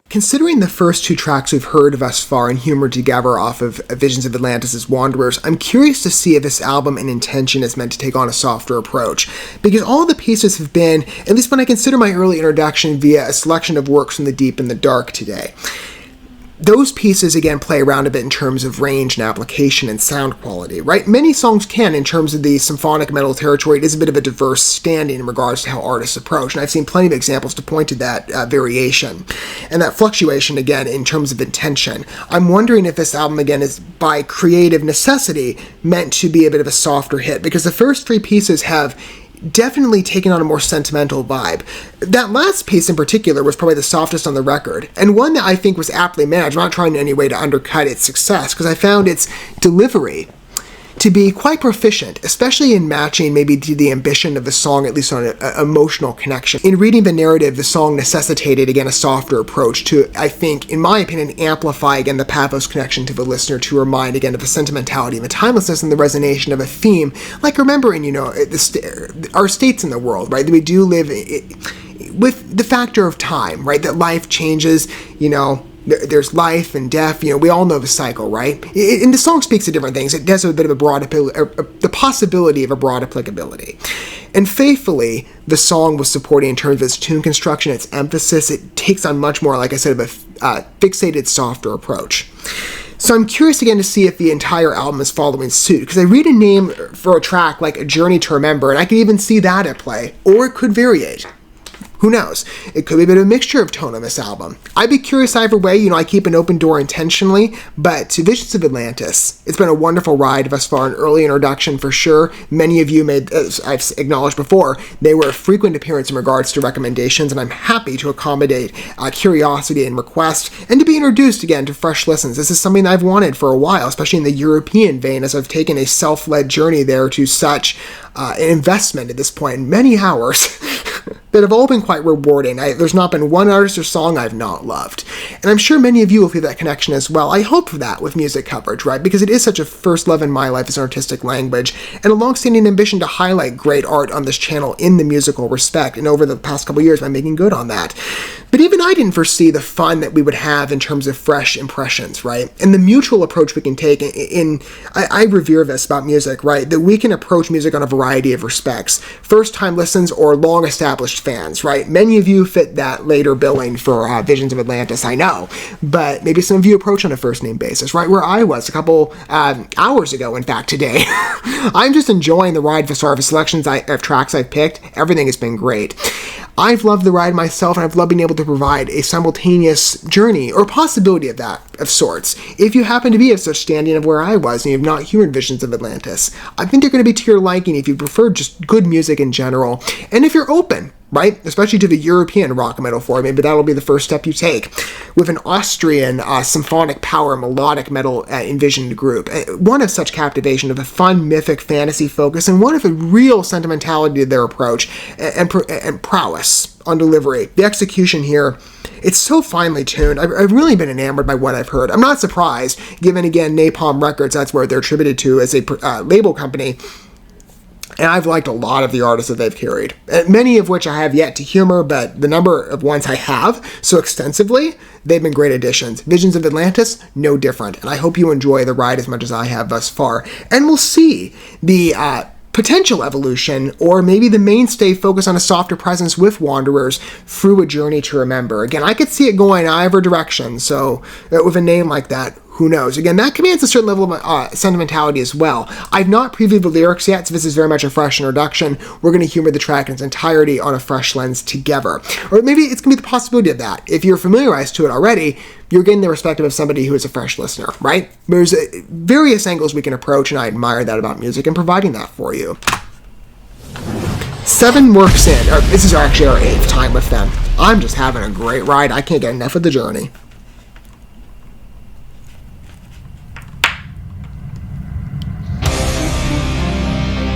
Considering the first two tracks we've heard thus far and humored together off of Visions of Atlantis' Wanderers, I'm curious to see if this album in intention is meant to take on a softer approach, because all the pieces have been, at least when I consider my early introduction via a selection of works from the deep and the dark today, those pieces, again, play around a bit in terms of range and application and sound quality, right? Many songs can, in terms of the symphonic metal territory. It is a bit of a diverse standing in regards to how artists approach, and I've seen plenty of examples to point to that variation. And that fluctuation, again, in terms of intention. I'm wondering if this album, again, is by creative necessity meant to be a bit of a softer hit, because the first three pieces have definitely taken on a more sentimental vibe. That last piece in particular was probably the softest on the record, and one that I think was aptly managed. I'm not trying in any way to undercut its success, because I found its delivery to be quite proficient, especially in matching maybe to the ambition of the song, at least on an emotional connection. In reading the narrative, the song necessitated, again, a softer approach to, I think, in my opinion, amplify, again, the pathos connection to the listener, to remind, again, of the sentimentality and the timelessness and the resonation of a theme, like remembering, our states in the world, right? That we do live with the factor of time, right? That life changes, there's life and death, we all know the cycle, right? And the song speaks to different things. It does have a bit of the possibility of a broad applicability. And faithfully, the song was supporting in terms of its tune construction, its emphasis. It takes on much more, like I said, of a fixated, softer approach. So I'm curious again to see if the entire album is following suit, because I read a name for a track like A Journey to Remember, and I could even see that at play, or it could variate. Who knows? It could be a bit of a mixture of tone on this album. I'd be curious either way. I keep an open door intentionally, but to Visions of Atlantis, it's been a wonderful ride thus far, an early introduction for sure. Many of you made, as I've acknowledged before, they were a frequent appearance in regards to recommendations, and I'm happy to accommodate curiosity and request, and to be introduced again to fresh listens. This is something I've wanted for a while, especially in the European vein, as I've taken a self-led journey there to such an investment at this point in many hours that have all been quite rewarding. There's not been one artist or song I've not loved. And I'm sure many of you will feel that connection as well. I hope for that with music coverage, right? Because it is such a first love in my life as an artistic language, and a long-standing ambition to highlight great art on this channel in the musical respect. And over the past couple years, I'm making good on that. But even I didn't foresee the fun that we would have in terms of fresh impressions, right? And the mutual approach we can take I revere this about music, right? That we can approach music on a variety of respects. First-time listens or long-established fans, right? Many of you fit that later billing for Visions of Atlantis, I know. But maybe some of you approach on a first-name basis, right? Where I was a couple hours ago, in fact, today. I'm just enjoying the ride for sort of selections of tracks I've picked. Everything has been great. I've loved the ride myself, and I've loved being able to provide a simultaneous journey or possibility of that of sorts. If you happen to be of such standing of where I was and you've not heard Visions of Atlantis, I think they're going to be to your liking if you prefer just good music in general, and if you're open, right? Especially to the European rock metal form. Maybe that'll be the first step you take. With an Austrian symphonic power melodic metal envisioned group. One of such captivation, of a fun, mythic fantasy focus, and one of a real sentimentality to their approach and prowess on delivery. The execution here, it's so finely tuned. I've really been enamored by what I've heard. I'm not surprised, given, again, Napalm Records, that's where they're attributed to as a label company. And I've liked a lot of the artists that they've carried, many of which I have yet to humor, but the number of ones I have so extensively, they've been great additions. Visions of Atlantis, no different. And I hope you enjoy the ride as much as I have thus far. And we'll see the potential evolution, or maybe the mainstay focus on a softer presence with Wanderers through A Journey to Remember. Again, I could see it going either direction, so with a name like that, who knows? Again, that commands a certain level of sentimentality as well. I've not previewed the lyrics yet, so this is very much a fresh introduction. We're going to humor the track in its entirety on a fresh lens together. Or maybe it's going to be the possibility of that. If you're familiarized to it already, you're getting the perspective of somebody who is a fresh listener, right? There's various angles we can approach, and I admire that about music and providing that for you. 7 works in. This is actually our 8th time with them. I'm just having a great ride. I can't get enough of the journey.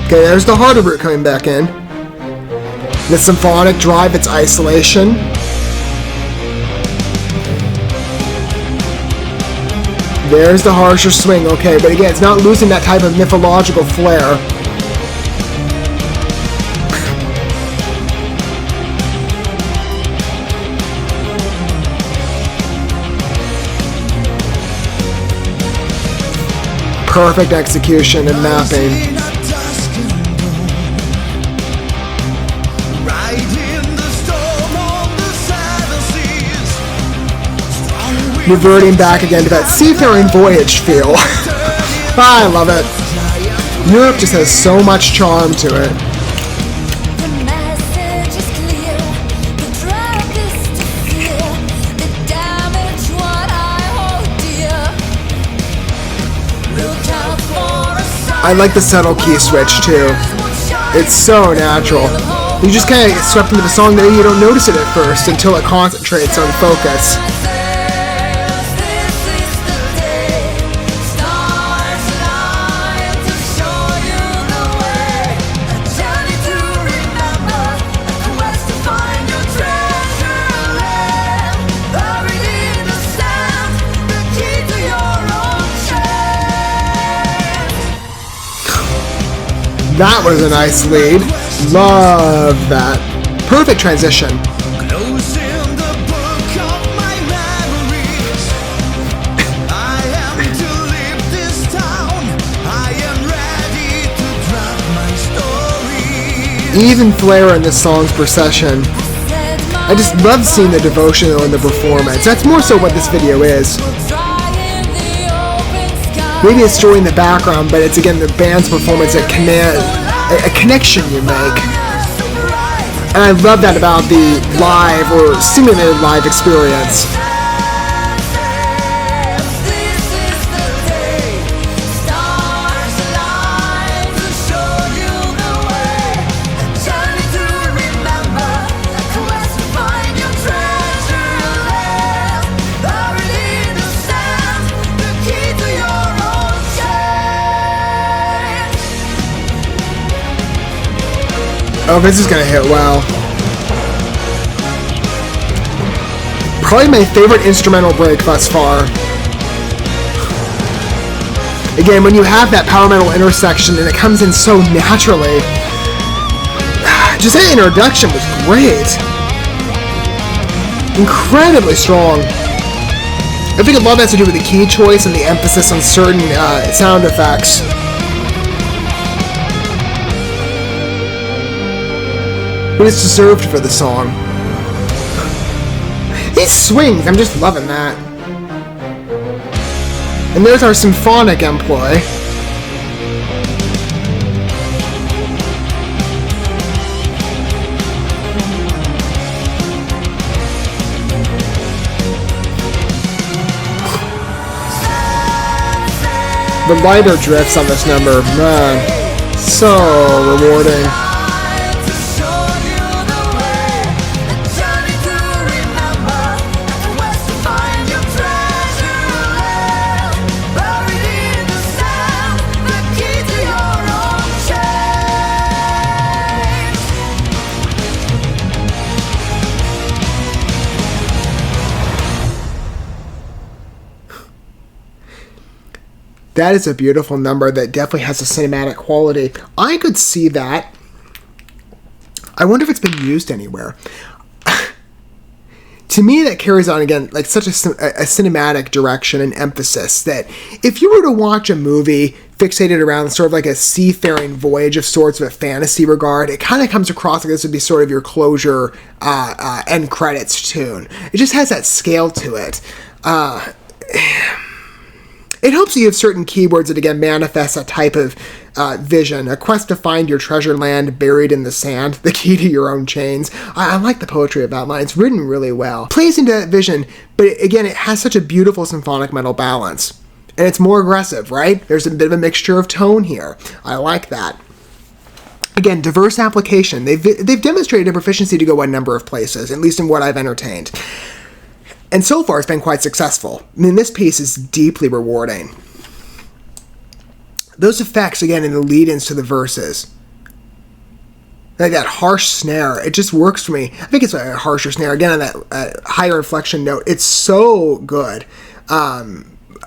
Okay, there's the harder root coming back in. The symphonic drive, its isolation. There's the harsher swing, okay, but again, it's not losing that type of mythological flair. Perfect execution and mapping. Reverting back again to that seafaring voyage feel. I love it. Europe just has so much charm to it. I like the subtle key switch too. It's so natural. You just kind of get swept into the song there, you don't notice it at first until it concentrates on focus. That was a nice lead. Love that. Perfect transition. Even flair in this song's procession. I just love seeing the devotion in the performance. That's more so what this video is. Maybe a story in the background, but it's again the band's performance that command a connection you make. And I love that about the live or simulated live experience. Oh, this is gonna hit well. Probably my favorite instrumental break thus far. Again, when you have that power metal intersection and it comes in so naturally. Just that introduction was great. Incredibly strong. I think a lot has to do with the key choice and the emphasis on certain sound effects. But it's deserved for the song. These swings, I'm just loving that. And there's our symphonic employ. The lighter drifts on this number, man, so rewarding. That is a beautiful number that definitely has a cinematic quality. I could see that. I wonder if it's been used anywhere. To me, that carries on, again, like such a cinematic direction and emphasis that if you were to watch a movie fixated around sort of like a seafaring voyage of sorts of a fantasy regard, it kind of comes across like this would be sort of your closure end credits tune. It just has that scale to it. It helps you have certain keywords that, again, manifest a type of vision. A quest to find your treasure land buried in the sand, the key to your own chains. I like the poetry of that line. It's written really well. Plays into that vision, but again, it has such a beautiful symphonic metal balance. And it's more aggressive, right? There's a bit of a mixture of tone here. I like that. Again, diverse application. They've demonstrated a proficiency to go a number of places, at least in what I've entertained. And so far, it's been quite successful. I mean, this piece is deeply rewarding. Those effects, again, in the lead-ins to the verses. Like that harsh snare, it just works for me. I think it's a harsher snare. Again, on that higher inflection note, it's so good.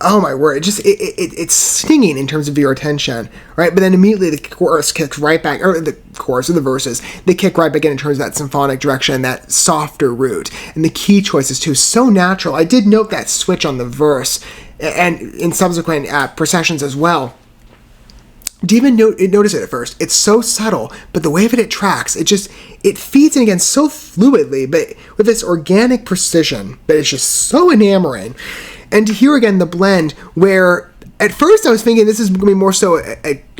Oh my word, it's stinging in terms of your attention, right? But then immediately the chorus kicks right back, or the chorus or the verses, they kick right back in terms of that symphonic direction, that softer root. And the key choices too, so natural. I did note that switch on the verse, and in subsequent processions as well. didn't even notice it at first. It's so subtle, but the way that it tracks, it feeds in again so fluidly, but with this organic precision that is just so enamoring. And to hear again the blend where at first I was thinking this is going to be more so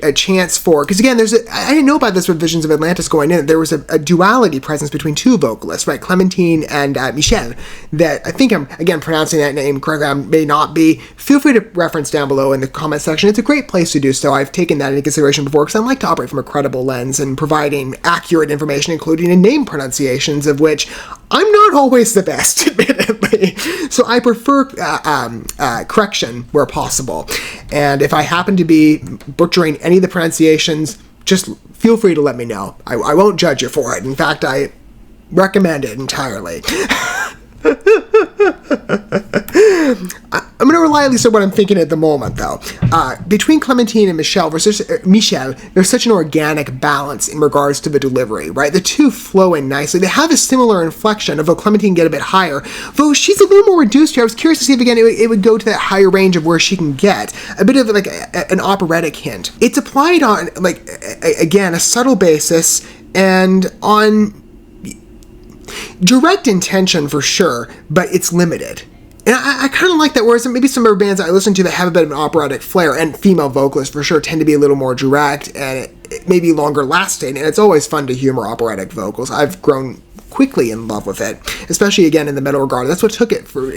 a chance for, because again, I didn't know about this with Visions of Atlantis going in. There was a duality presence between two vocalists, right? Clementine and Michel, that I think I'm, again, pronouncing that name correctly. I may not be. Feel free to reference down below in the comment section. It's a great place to do so. I've taken that into consideration before because I like to operate from a credible lens and providing accurate information, including in name pronunciations, of which I'm not always the best, admittedly. So I prefer correction where possible. And if I happen to be butchering any of the pronunciations, just feel free to let me know. I won't judge you for it. In fact, I recommend it entirely. I'm going to rely at least on what I'm thinking at the moment, though. Between Clementine and Michel, there's such an organic balance in regards to the delivery, right? The two flow in nicely. They have a similar inflection, although Clementine get a bit higher. Though she's a little more reduced here. I was curious to see if, again, it would go to that higher range of where she can get. A bit of, like, an operatic hint. It's applied on, like, again, a subtle basis and on direct intention for sure, but it's limited. And I kind of like that, whereas maybe some other bands I listen to that have a bit of an operatic flair, and female vocalists for sure tend to be a little more direct, and it may be longer lasting, and it's always fun to humor operatic vocals. I've grown quickly in love with it, especially again in the metal regard. That's what took it for,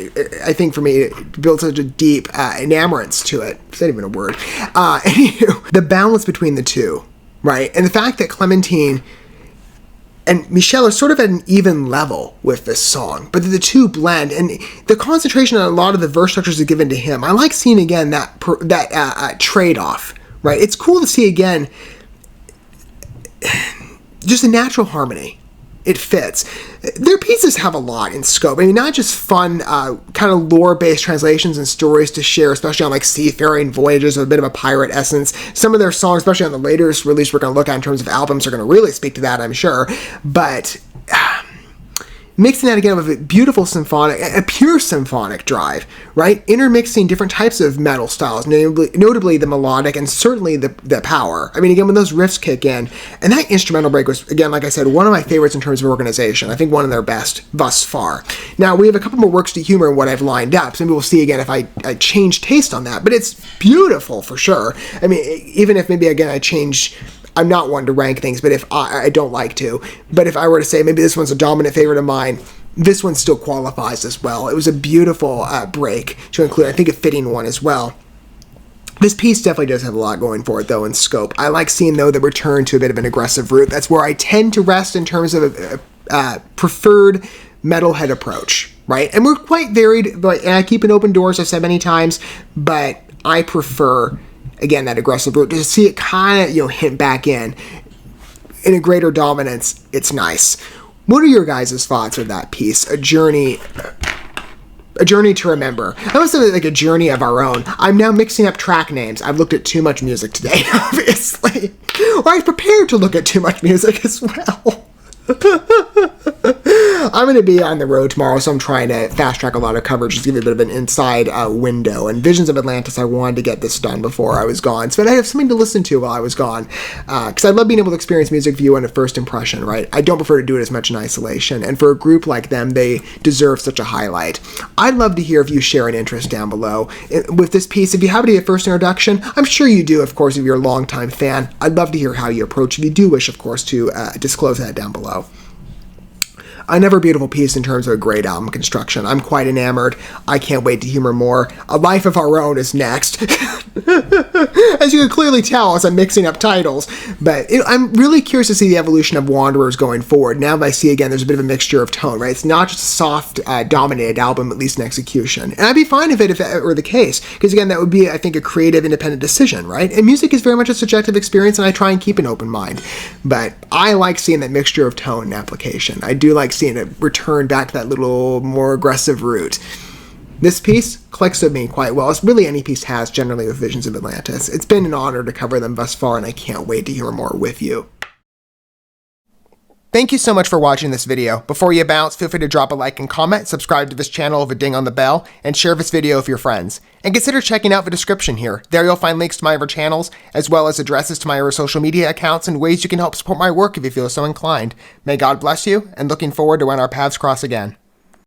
I think, for me to build such a deep enamorance to it. Is that even a word? Anywho, the balance between the two, right? And the fact that Clementine and Michel are sort of at an even level with this song, but the two blend, and the concentration on a lot of the verse structures are given to him. I like seeing again that trade-off, right? It's cool to see again just a natural harmony. It fits. Their pieces have a lot in scope. I mean, not just fun, kind of lore-based translations and stories to share, especially on like seafaring voyages with a bit of a pirate essence. Some of their songs, especially on the latest release we're going to look at in terms of albums, are going to really speak to that, I'm sure. But mixing that again with a beautiful symphonic, a pure symphonic drive, right? Intermixing different types of metal styles, notably the melodic and certainly the power. I mean, again, when those riffs kick in, and that instrumental break was, again, like I said, one of my favorites in terms of organization. I think one of their best thus far. Now, we have a couple more works to humor in what I've lined up, so maybe we'll see again if I change taste on that, but it's beautiful for sure. I mean, even if maybe, again, I'm not one to rank things, but if I don't like to. But if I were to say maybe this one's a dominant favorite of mine, this one still qualifies as well. It was a beautiful break to include. I think a fitting one as well. This piece definitely does have a lot going for it, though, in scope. I like seeing, though, the return to a bit of an aggressive route. That's where I tend to rest in terms of a preferred metalhead approach, right? And we're quite varied, but and I keep an open doors, I've said many times, but I prefer, again, that aggressive route. To see it kind of, hint back in a greater dominance, it's nice. What are your guys' thoughts on that piece? A journey to remember. I was saying like a journey of our own. I'm now mixing up track names. I've looked at too much music today, obviously. Or I was prepared to look at too much music as well. I'm going to be on the road tomorrow, so I'm trying to fast track a lot of coverage, just give you a bit of an inside window. And Visions of Atlantis, I wanted to get this done before I was gone, so I have something to listen to while I was gone, because I love being able to experience music view on a first impression, right? I don't prefer to do it as much in isolation, and for a group like them, they deserve such a highlight. I'd love to hear if you share an interest down below with this piece. If you have any first introduction, I'm sure you do, of course, if you're a longtime fan. I'd love to hear how you approach it. If you do wish, of course, to disclose that down below. Another beautiful piece in terms of a great album construction. I'm quite enamored. I can't wait to humor more. A Life of Our Own is next. As you can clearly tell as I'm mixing up titles. But I'm really curious to see the evolution of Wanderers going forward. Now that I see, again, there's a bit of a mixture of tone, right? It's not just a soft, dominated album, at least in execution. And I'd be fine if it were the case. Because, again, that would be, I think, a creative, independent decision, right? And music is very much a subjective experience, and I try and keep an open mind. But I like seeing that mixture of tone and application. I do like seeing it return back to that little more aggressive route. This piece clicks with me quite well, as really any piece has generally with Visions of Atlantis. It's been an honor to cover them thus far, and I can't wait to hear more with you. Thank you so much for watching this video. Before you bounce, feel free to drop a like and comment, subscribe to this channel with a ding on the bell, and share this video with your friends. And consider checking out the description here. There you'll find links to my other channels, as well as addresses to my other social media accounts and ways you can help support my work if you feel so inclined. May God bless you, and looking forward to when our paths cross again.